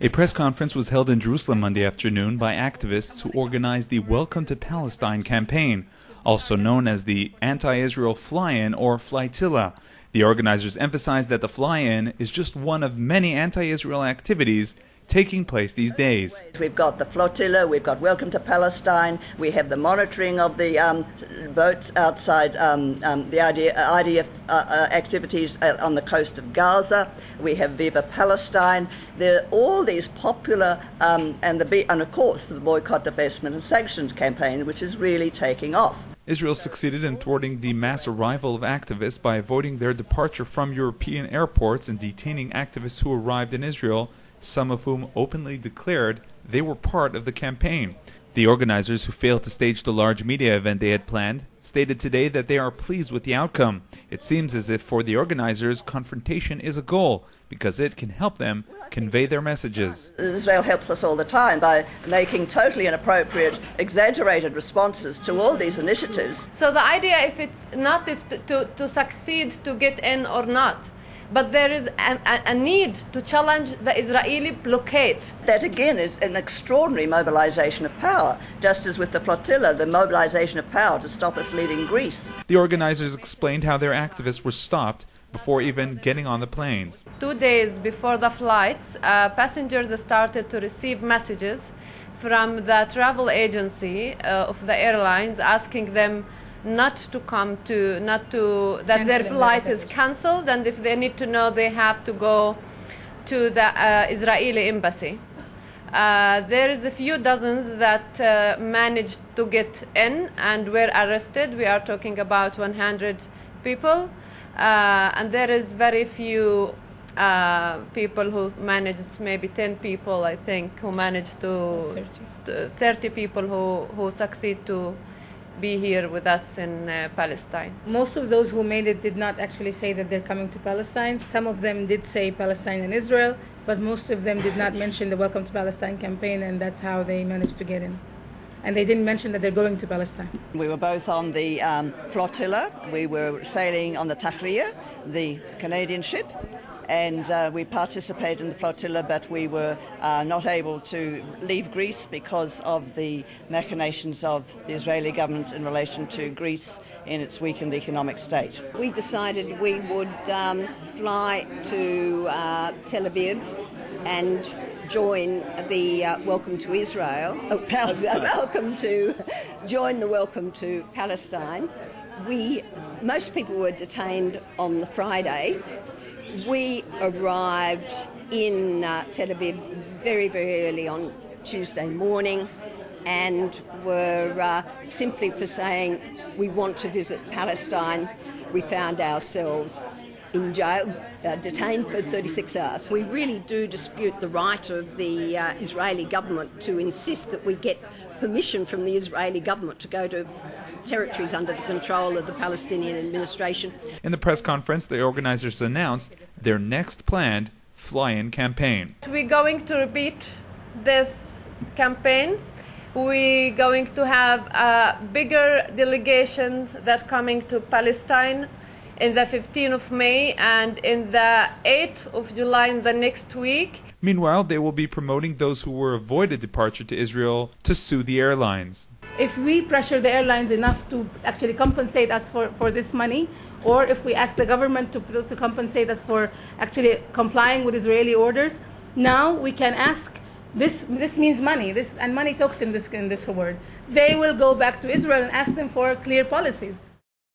A press conference was held in Jerusalem Monday afternoon by activists who organized the Welcome to Palestine campaign, also known as the Anti-Israel Fly-In or Flytilla. The organizers emphasized that the fly-in is just one of many anti-Israel activities taking place these days. We've got the flotilla, we've got Welcome to Palestine, we have the monitoring of the boats outside the IDF activities on the coast of Gaza, we have Viva Palestine. There are all these popular, and of course the boycott, divestment and sanctions campaign, which is really taking off. Israel succeeded in thwarting the mass arrival of activists by avoiding their departure from European airports and detaining activists who arrived in Israel, some of whom openly declared they were part of the campaign. The organizers, who failed to stage the large media event they had planned, stated today that they are pleased with the outcome. It seems as if for the organizers, confrontation is a goal because it can help them convey their messages. Israel helps us all the time by making totally inappropriate, exaggerated responses to all these initiatives. So the idea, if it's not to succeed to get in or not, but there is a need to challenge the Israeli blockade. That again is an extraordinary mobilization of power, just as with the flotilla, the mobilization of power to stop us leaving Greece. The organizers explained how their activists were stopped before even getting on the planes. 2 days before the flights, passengers started to receive messages from the travel agency of the airlines asking them that their flight is cancelled, and if they need to know, they have to go to the Israeli embassy. There is a few dozens that managed to get in and were arrested. We are talking about 100 people, and there is very few people who managed, maybe 10 people, I think, who managed to 30 people who succeed to be here with us in Palestine. Most of those who made it did not actually say that they're coming to Palestine. Some of them did say Palestine and Israel, but most of them did not mention the Welcome to Palestine campaign, and that's how they managed to get in. And they didn't mention that they're going to Palestine. We were both on the flotilla. We were sailing on the Tahrir, the Canadian ship, and we participated in the flotilla, but we were not able to leave Greece because of the machinations of the Israeli government in relation to Greece in its weakened economic state. We decided we would fly to Tel Aviv and join the Welcome to Israel. Join the Welcome to Palestine. Most people were detained on the Friday. We arrived in Tel Aviv very, very early on Tuesday morning and were simply for saying we want to visit Palestine. We found ourselves in jail, detained for 36 hours. We really do dispute the right of the Israeli government to insist that we get permission from the Israeli government to go to territories under the control of the Palestinian administration. In the press conference, the organizers announced their next planned fly-in campaign. We're going to repeat this campaign. We're going to have bigger delegations that are coming to Palestine in the 15th of May and in the 8th of July in the next week. Meanwhile, they will be promoting those who were avoided departure to Israel to sue the airlines. If we pressure the airlines enough to actually compensate us for this money, or if we ask the government to compensate us for actually complying with Israeli orders, now we can ask, this means money, and money talks in this word. They will go back to Israel and ask them for clear policies.